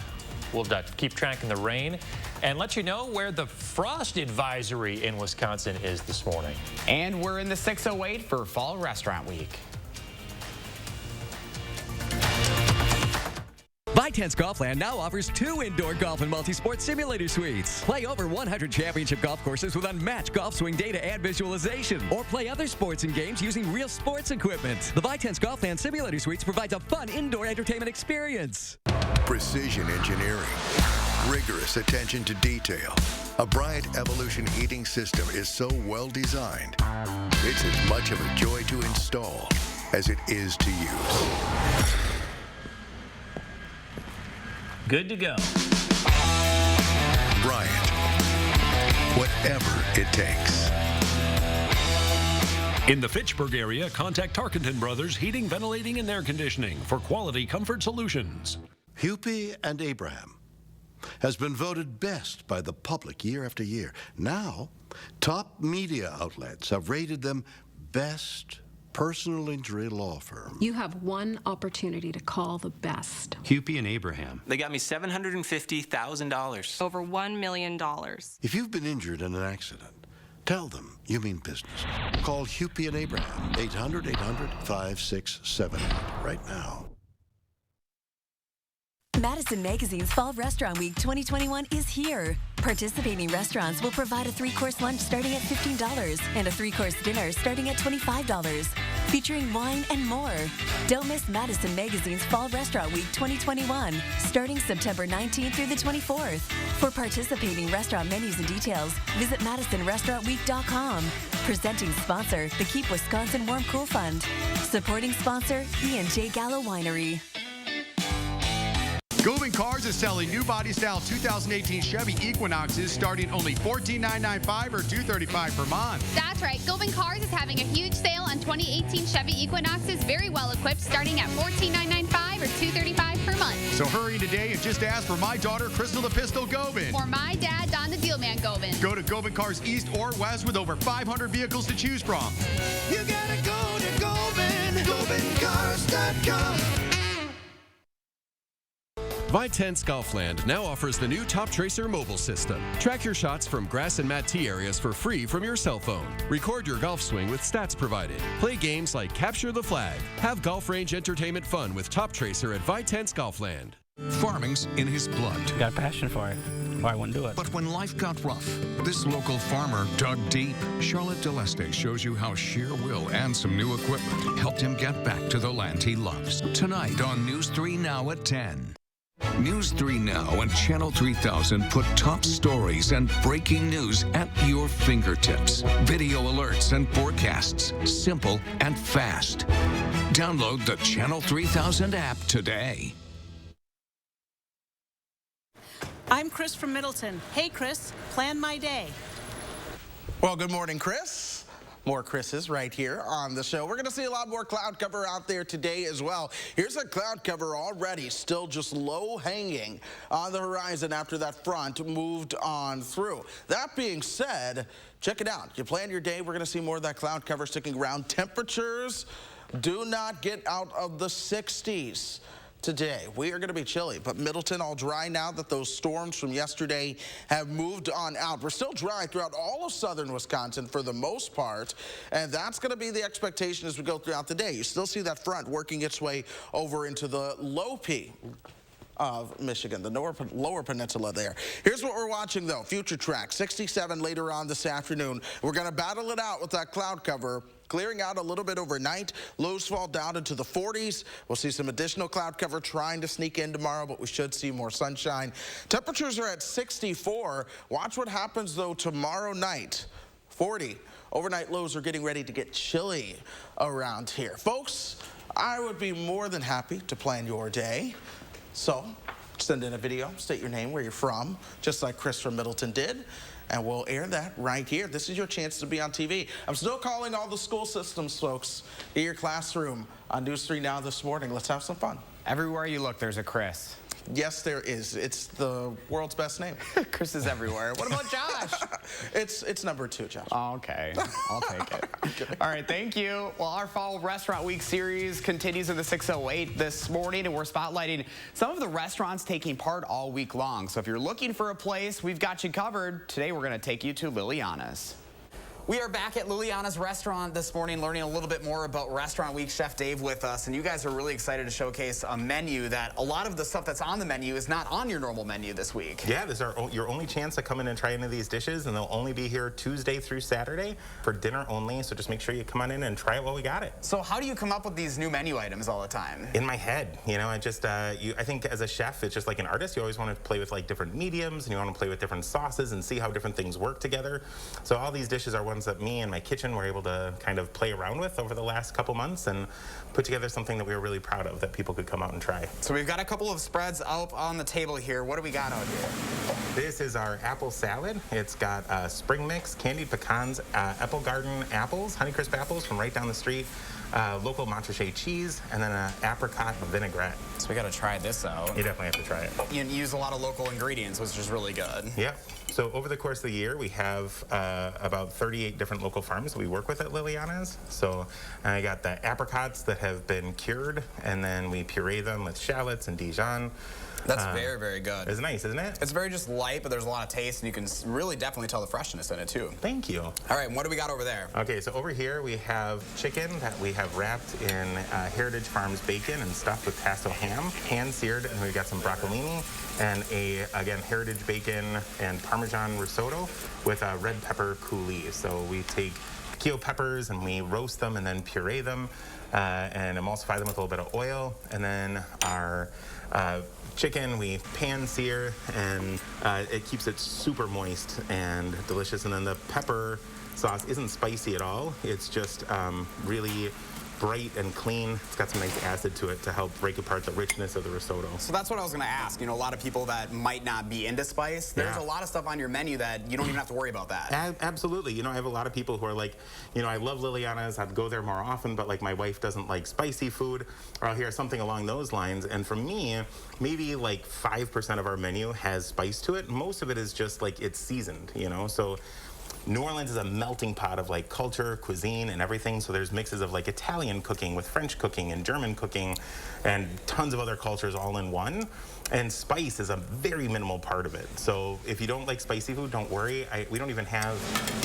We'll keep tracking the rain and let you know where the frost advisory in Wisconsin is this morning. And we're in the 608 for Fall Restaurant Week. Vitens Golfland now offers 2 indoor golf and multi-sport simulator suites. Play over 100 championship golf courses with unmatched golf swing data and visualization. Or play other sports and games using real sports equipment. The Vitens Golfland simulator suites provides a fun indoor entertainment experience. Precision engineering, rigorous attention to detail. A Bryant Evolution heating system is so well designed, it's as much of a joy to install as it is to use. Good to go. Bryant, whatever it takes. In the Fitchburg area, contact Tarkenton Brothers Heating, Ventilating, and Air Conditioning for quality comfort solutions. Huppy and Abraham has been voted best by the public year after year. Now, top media outlets have rated them best personal injury law firm. You have one opportunity to call the best. Huppy and Abraham. They got me $750,000. Over $1 million. If you've been injured in an accident, tell them you mean business. Call Huppy and Abraham, 800-800-5678 right now. Madison Magazine's Fall Restaurant Week 2021 is here. Participating restaurants will provide a 3-course lunch starting at $15 and a 3-course dinner starting at $25, featuring wine and more. Don't miss Madison Magazine's Fall Restaurant Week 2021, starting September 19th through the 24th. For participating restaurant menus and details, visit MadisonRestaurantWeek.com. Presenting sponsor, the Keep Wisconsin Warm Cool Fund. Supporting sponsor, E&J Gallo Winery. Gobin Cars is selling new body style 2018 Chevy Equinoxes starting only $14,995 or $235 per month. That's right. Gobin Cars is having a huge sale on 2018 Chevy Equinoxes, very well equipped, starting at $14,995 or $235 per month. So hurry today and just ask for my daughter, Crystal the Pistol Gobin. Or my dad, Don the Dealman Gobin. Go to Gobin Cars East or West with over 500 vehicles to choose from. You gotta go to Gobin, GobinCars.com. Vitense Golfland now offers the new Top Tracer mobile system. Track your shots from grass and mat tee areas for free from your cell phone. Record your golf swing with stats provided. Play games like Capture the Flag. Have golf range entertainment fun with Top Tracer at Vitense Golfland. Farming's in his blood. Got a passion for it, or I wouldn't do it. But when life got rough, this local farmer dug deep. Charlotte DeLeste shows you how sheer will and some new equipment helped him get back to the land he loves. Tonight on News 3 Now at 10. News 3 Now and Channel 3000 put top stories and breaking news at your fingertips. Video alerts and forecasts, simple and fast. Download the Channel 3000 app today. I'm Chris from Middleton. Hey, Chris, plan my day. Well, good morning, Chris. More Chris's right here on the show. We're going to see a lot more cloud cover out there today as well. Here's a cloud cover already still just low hanging on the horizon after that front moved on through. That being said, check it out. You plan your day, we're going to see more of that cloud cover sticking around. Temperatures do not get out of the 60s. Today, we are going to be chilly, but Middleton all dry now that those storms from yesterday have moved on out. We're still dry throughout all of southern Wisconsin for the most part, and that's going to be the expectation as we go throughout the day. You still see that front working its way over into the low P of Michigan, the lower peninsula there. Here's what we're watching, though. Future track, 67 later on this afternoon. We're going to battle it out with that cloud cover. Clearing out a little bit overnight. Lows fall down into the 40s. We'll see some additional cloud cover trying to sneak in tomorrow, but we should see more sunshine. Temperatures are at 64. Watch what happens, though, tomorrow night. 40. Overnight lows are getting ready to get chilly around here. Folks, I would be more than happy to plan your day. So send in a video, state your name, where you're from, just like Chris from Middleton did. And we'll air that right here. This is your chance to be on TV. I'm still calling all the school systems, folks, in your classroom on News 3 Now this morning. Let's have some fun. Everywhere you look, there's a Chris. Yes, there is. It's the world's best name. Chris is everywhere. What about Josh? It's number 2, Josh. Oh, okay. I'll take it. All right, thank you. Well, our Fall Restaurant Week series continues in the 608 this morning, and we're spotlighting some of the restaurants taking part all week long. So if you're looking for a place, we've got you covered. Today, we're going to take you to Liliana's. We are back at Liliana's restaurant this morning learning a little bit more about Restaurant Week. Chef Dave with us, and you guys are really excited to showcase a menu that a lot of the stuff that's on the menu is not on your normal menu this week. Yeah, this is your only chance to come in and try any of these dishes, and they'll only be here Tuesday through Saturday for dinner only, so just make sure you come on in and try it while we got it. So how do you come up with these new menu items all the time? In my head, you know, I think as a chef, it's just like an artist, you always want to play with like different mediums, and you want to play with different sauces and see how different things work together. So all these dishes are ones that me and my kitchen were able to kind of play around with over the last couple months and put together something that we were really proud of that people could come out and try. So we've got a couple of spreads out on the table here. What do we got out here? This is our apple salad. It's got spring mix, candied pecans, apple garden apples, Honeycrisp apples from right down the street, local Montrachet cheese, and then an apricot vinaigrette. So we got to try this out. You definitely have to try it. You use a lot of local ingredients, which is really good. Yeah. So over the course of the year, we have about 38 different local farms that we work with at Liliana's. So I got the apricots that have been cured, and then we puree them with shallots and Dijon. That's very, very good. It's nice, isn't it? It's very just light, but there's a lot of taste, and you can really definitely tell the freshness in it, too. Thank you. All right, and what do we got over there? Okay, so over here we have chicken that we have wrapped in Heritage Farms bacon and stuffed with tasso ham, hand-seared, and we've got some broccolini, and again, Heritage bacon and Parmesan risotto with red pepper coulis. So we take piquillo peppers and we roast them and then puree them and emulsify them with a little bit of oil, and then our chicken we pan sear, and it keeps it super moist and delicious. And then the pepper sauce isn't spicy at all. It's just really bright and clean. It's got some nice acid to it to help break apart the richness of the risotto. So that's what I was going to ask. You know, a lot of people that might not be into spice, there's a lot of stuff on your menu that you don't even have to worry about that. Absolutely. You know, I have a lot of people who are like, you know, I love Liliana's, I'd go there more often, but like my wife doesn't like spicy food, or I'll hear something along those lines. And for me, maybe like 5% of our menu has spice to it. Most of it is just like it's seasoned, you know. So New Orleans is a melting pot of like culture, cuisine, and everything. So there's mixes of like Italian cooking with French cooking and German cooking and tons of other cultures all in one. And spice is a very minimal part of it. So if you don't like spicy food, don't worry. We don't even have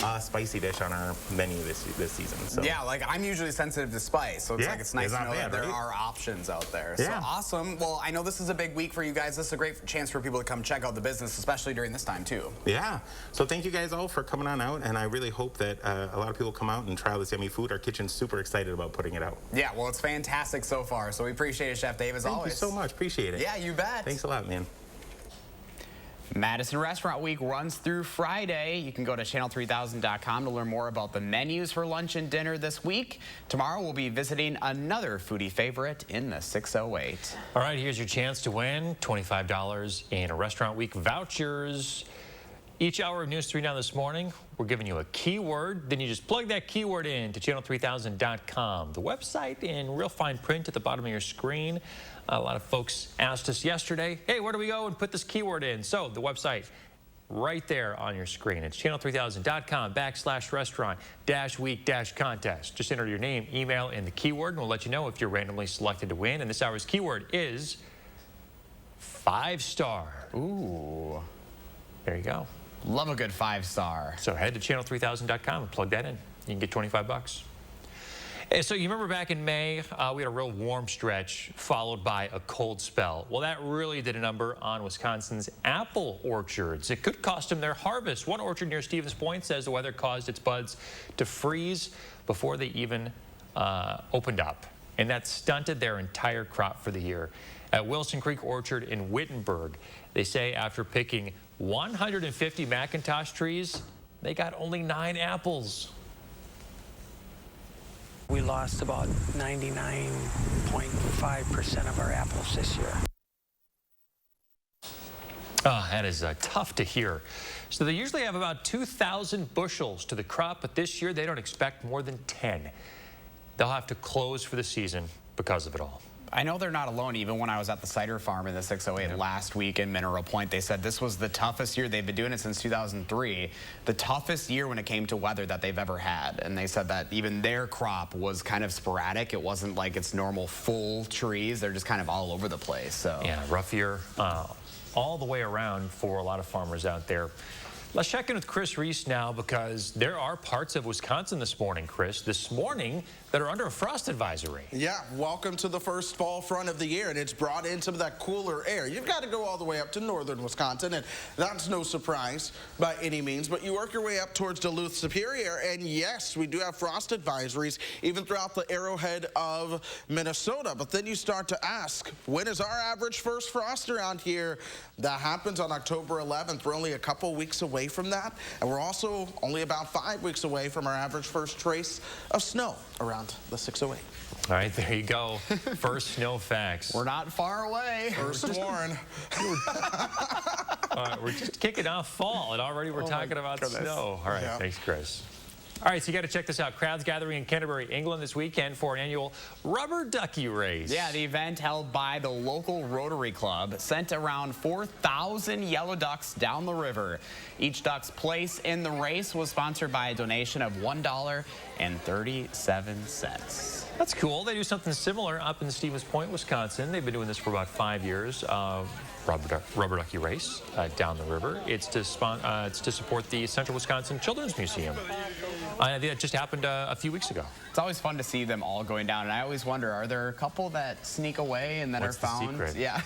a spicy dish on our menu this season. So. Yeah, like I'm usually sensitive to spice, so it's like it's nice to know that there are options out there. Yeah. So awesome. Well, I know this is a big week for you guys. This is a great chance for people to come check out the business, especially during this time too. Yeah. So thank you guys all for coming on out, and I really hope that a lot of people come out and try this yummy food. Our kitchen's super excited about putting it out. Yeah, well, it's fantastic so far. So we appreciate it, Chef Dave, as always. Thank you so much. Appreciate it. Yeah, you bet. Thanks a lot, man. Madison Restaurant Week runs through Friday. You can go to channel3000.com to learn more about the menus for lunch and dinner this week. Tomorrow we'll be visiting another foodie favorite in the 608. All right, here's your chance to win $25 in Restaurant Week vouchers. Each hour of News 3 Now this morning, we're giving you a keyword. Then you just plug that keyword in to channel3000.com. The website in real fine print at the bottom of your screen. A lot of folks asked us yesterday, hey, where do we go and put this keyword in? So the website right there on your screen. It's channel3000.com/restaurant-week-contest. Just enter your name, email, and the keyword, and we'll let you know if you're randomly selected to win. And this hour's keyword is 5-star. Ooh. There you go. Love a good 5-star. So head to channel3000.com and plug that in. You can get 25 bucks. So you remember back in May, we had a real warm stretch followed by a cold spell. Well, that really did a number on Wisconsin's apple orchards. It could cost them their harvest. One orchard near Stevens Point says the weather caused its buds to freeze before they even opened up. And that stunted their entire crop for the year. At Wilson Creek Orchard in Wittenberg, they say after picking 150 McIntosh trees, they got only 9 apples. We lost about 99.5% of our apples this year. Oh, that is tough to hear. So they usually have about 2,000 bushels to the crop, but this year they don't expect more than 10. They'll have to close for the season because of it all. I know they're not alone. Even when I was at the cider farm in the 608 last week in Mineral Point, they said this was the toughest year. They've been doing it since 2003. The toughest year when it came to weather that they've ever had. And they said that even their crop was kind of sporadic. It wasn't like its normal full trees. They're just kind of all over the place. So yeah, rough year all the way around for a lot of farmers out there. Let's check in with Chris Reese now, because there are parts of Wisconsin this morning, Chris, that are under a frost advisory. Yeah, welcome to the first fall front of the year, and it's brought in some of that cooler air. You've got to go all the way up to northern Wisconsin, and that's no surprise by any means, but you work your way up towards Duluth, Superior, and yes, we do have frost advisories even throughout the arrowhead of Minnesota. But then you start to ask, when is our average first frost around here? That happens on October 11th. We're only a couple weeks away from that, and we're also only about 5 weeks away from our average first trace of snow around the 608. All right, there you go. First snow facts. We're not far away. First warn. We're just kicking off fall, and already we're talking about snow. All right, thanks, Chris. All right, so you got to check this out. Crowds gathering in Canterbury, England this weekend for an annual rubber ducky race. Yeah, the event held by the local Rotary Club sent around 4,000 yellow ducks down the river. Each duck's place in the race was sponsored by a donation of $1.37. That's cool. They do something similar up in Stevens Point, Wisconsin. They've been doing this for about 5 years. Rubber ducky race down the river. It's to support the Central Wisconsin Children's Museum. I think that just happened a few weeks ago. It's always fun to see them all going down, and I always wonder, are there a couple that sneak away and that What's are found? The secret? Yeah.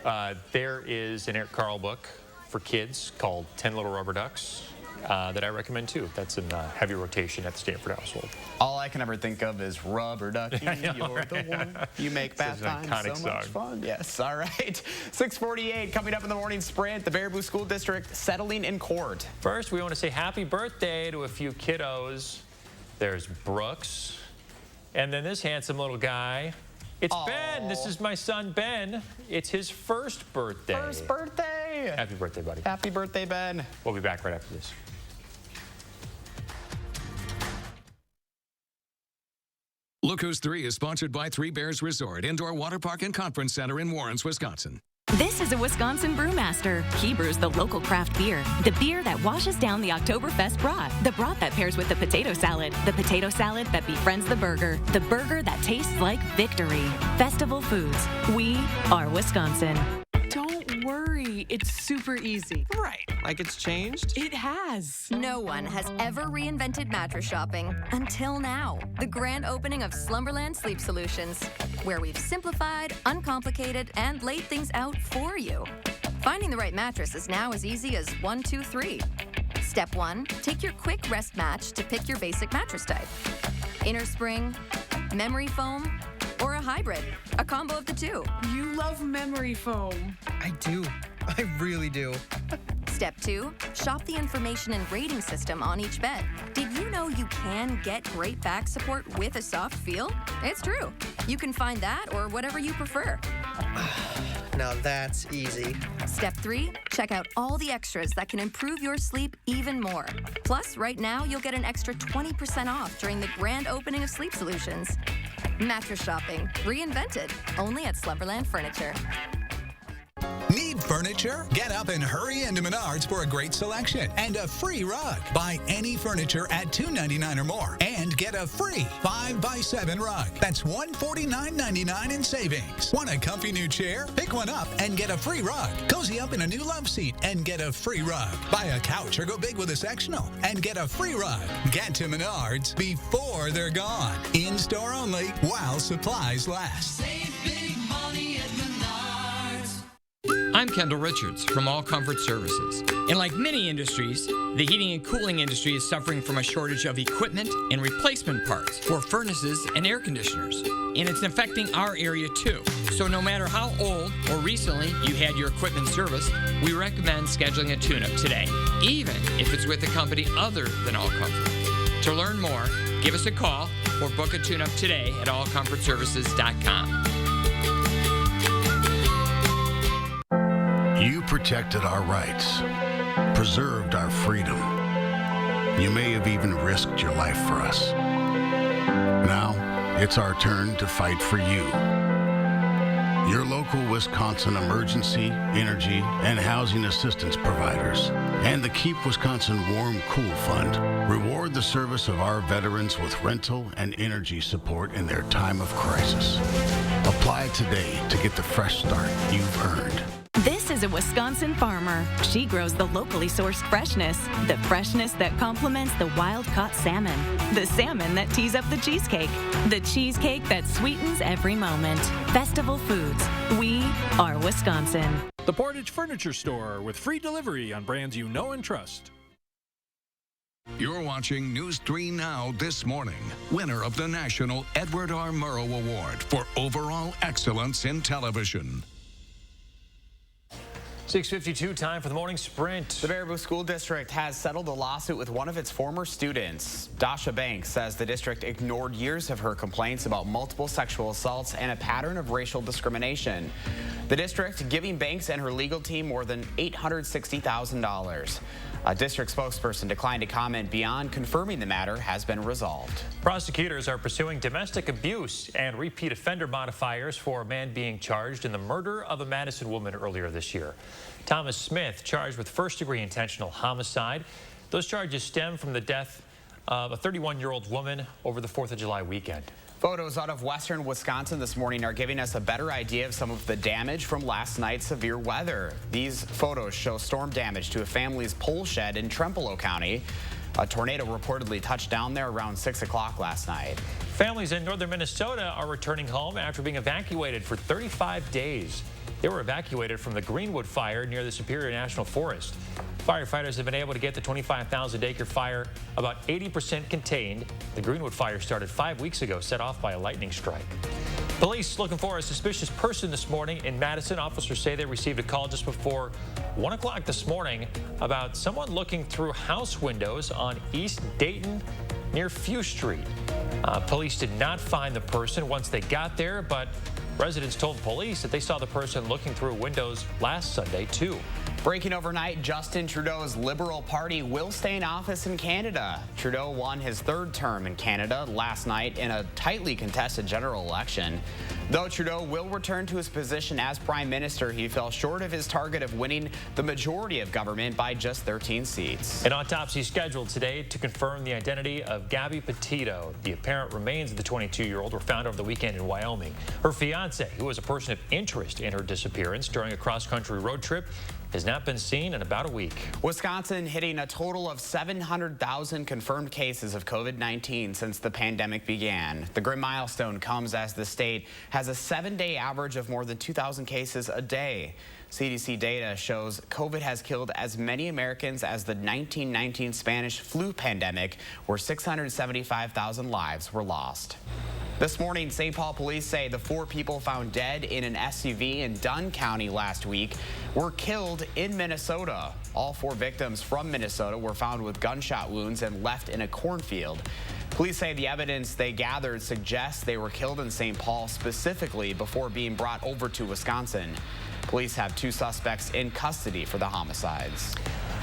Right. There is an Eric Carle book for kids called 10 Little Rubber Ducks that I recommend too. That's in heavy rotation at the Stanford household. All I can ever think of is Rubber Ducky, you're the one. You make bath time so much fun. Yes, all right. 6:48 coming up in the morning sprint. The Baraboo School District settling in court. First, we want to say happy birthday to a few kiddos. There's Brooks, And then this handsome little guy, it's Ben. This is my son, Ben. It's his first birthday. First birthday. Happy birthday, buddy. Happy birthday, Ben. We'll be back right after this. Look Who's 3 is sponsored by Three Bears Resort, Indoor Water Park and Conference Center in Warrens, Wisconsin. This is a Wisconsin Brewmaster. He brews the local craft beer, the beer that washes down the Oktoberfest broth, the broth that pairs with the potato salad that befriends the burger that tastes like victory. Festival Foods. We are Wisconsin. Don't worry, it's super easy. Right, like it's changed? It has. No one has ever reinvented mattress shopping until now. The grand opening of Slumberland Sleep Solutions, where we've simplified, uncomplicated, and laid things out for you. Finding the right mattress is now as easy as 1, 2, 3. Step 1, take your quick rest match to pick your basic mattress type. Inner spring, memory foam, or a hybrid, a combo of the two. You love memory foam. I do. I really do. Step 2, shop the information and rating system on each bed. Did you know you can get great back support with a soft feel? It's true. You can find that or whatever you prefer. Now that's easy. Step 3, check out all the extras that can improve your sleep even more. Plus, right now, you'll get an extra 20% off during the grand opening of Sleep Solutions. Mattress shopping, reinvented, only at Slumberland Furniture. Need furniture? Get up and hurry into Menards for a great selection and a free rug. Buy any furniture at $2.99 or more and get a free 5x7 rug. That's $149.99 in savings. Want a comfy new chair? Pick one up and get a free rug. Cozy up in a new love seat and get a free rug. Buy a couch or go big with a sectional and get a free rug. Get to Menards before they're gone. In store only while supplies last. Save big money at Menards. I'm Kendall Richards from All Comfort Services. And like many industries, the heating and cooling industry is suffering from a shortage of equipment and replacement parts for furnaces and air conditioners. And it's affecting our area too. So no matter how old or recently you had your equipment serviced, we recommend scheduling a tune-up today, even if it's with a company other than All Comfort. To learn more, give us a call or book a tune-up today at allcomfortservices.com. You protected our rights, preserved our freedom. You may have even risked your life for us. Now, it's our turn to fight for you. Your local Wisconsin emergency, energy, and housing assistance providers and the Keep Wisconsin Warm Cool Fund reward the service of our veterans with rental and energy support in their time of crisis. Apply today to get the fresh start you've earned. This is a Wisconsin farmer. She grows the locally sourced freshness, the freshness that complements the wild-caught salmon, the salmon that tees up the cheesecake that sweetens every moment. Festival Foods. We are Wisconsin. The Portage Furniture Store with free delivery on brands you know and trust. You're watching News 3 Now this morning. Winner of the National Edward R. Murrow Award for Overall Excellence in Television. 6:52, time for the morning sprint. The Baraboo School District has settled a lawsuit with one of its former students. Dasha Banks says the district ignored years of her complaints about multiple sexual assaults and a pattern of racial discrimination. The district giving Banks and her legal team more than $860,000. A district spokesperson declined to comment beyond confirming the matter has been resolved. Prosecutors are pursuing domestic abuse and repeat offender modifiers for a man being charged in the murder of a Madison woman earlier this year. Thomas Smith charged with first-degree intentional homicide. Those charges stem from the death of a 31-year-old woman over the 4th of July weekend. Photos out of western Wisconsin this morning are giving us a better idea of some of the damage from last night's severe weather. These photos show storm damage to a family's pole shed in Trempealeau County. A tornado reportedly touched down there around 6 o'clock last night. Families in northern Minnesota are returning home after being evacuated for 35 days. They were evacuated from the Greenwood fire near the Superior National Forest. Firefighters have been able to get the 25,000-acre fire about 80% contained. The Greenwood fire started 5 weeks ago, set off by a lightning strike. Police looking for a suspicious person this morning in Madison. Officers say they received a call just before 1 o'clock this morning about someone looking through house windows on East Dayton near Few Street. Police did not find the person once they got there, but residents told police that they saw the person looking through windows last Sunday, too. Breaking overnight, Justin Trudeau's Liberal Party will stay in office in Canada. Trudeau won his third term in Canada last night in a tightly contested general election. Though Trudeau will return to his position as Prime Minister, he fell short of his target of winning the majority of government by just 13 seats. An autopsy scheduled today to confirm the identity of Gabby Petito. The apparent remains of the 22-year-old were found over the weekend in Wyoming. Her fiancé, who was a person of interest in her disappearance during a cross-country road trip, has not been seen in about a week. Wisconsin hitting a total of 700,000 confirmed cases of COVID-19 since the pandemic began. The grim milestone comes as the state has a 7-day average of more than 2,000 cases a day. CDC data shows COVID has killed as many Americans as the 1919 Spanish flu pandemic, where 675,000 lives were lost. This morning, St. Paul police say the 4 people found dead in an SUV in Dunn County last week were killed in Minnesota. All 4 victims from Minnesota were found with gunshot wounds and left in a cornfield. Police say the evidence they gathered suggests they were killed in St. Paul specifically before being brought over to Wisconsin. Police have 2 suspects in custody for the homicides.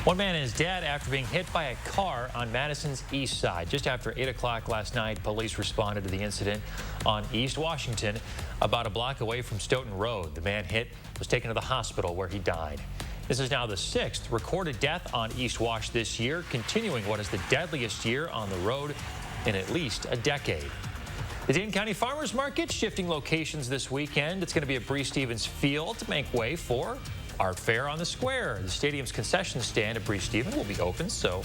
One man is dead after being hit by a car on Madison's east side. Just after 8 o'clock last night, police responded to the incident on East Washington, about a block away from Stoughton Road. The man hit was taken to the hospital where he died. This is now the 6th recorded death on East Wash this year, continuing what is the deadliest year on the road in at least a decade. The Dane County Farmers Market shifting locations this weekend. It's going to be at Bree Stevens Field to make way for Art Fair on the Square. The stadium's concession stand at Bree Stevens will be open, so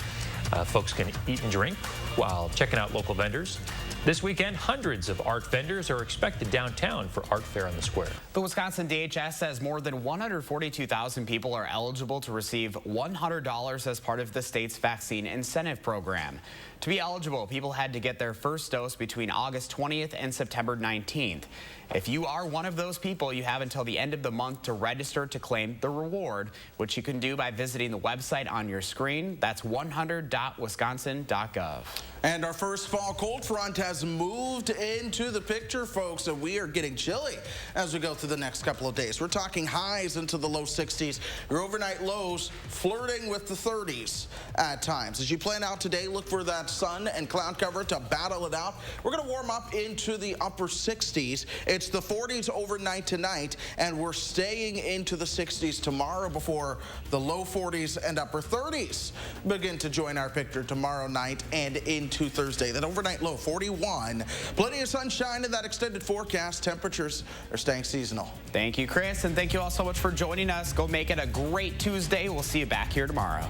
folks can eat and drink while checking out local vendors. This weekend, hundreds of art vendors are expected downtown for Art Fair on the Square. The Wisconsin DHS says more than 142,000 people are eligible to receive $100 as part of the state's vaccine incentive program. To be eligible, people had to get their first dose between August 20th and September 19th. If you are one of those people, you have until the end of the month to register to claim the reward, which you can do by visiting the website on your screen. That's 100.wisconsin.gov. And our first fall cold front has moved into the picture, folks, and we are getting chilly as we go through the next couple of days. We're talking highs into the low 60s. Your overnight lows flirting with the 30s at times. As you plan out today, look for that sun and cloud cover to battle it out. We're going to warm up into the upper 60s. It's the 40s overnight tonight, and we're staying into the 60s tomorrow before the low 40s and upper 30s begin to join our picture tomorrow night and into Thursday. That overnight low 41. Plenty of sunshine in that extended forecast. Temperatures are staying seasonal. Thank you, Chris, and thank you all so much for joining us. Go make it a great Tuesday. We'll see you back here tomorrow.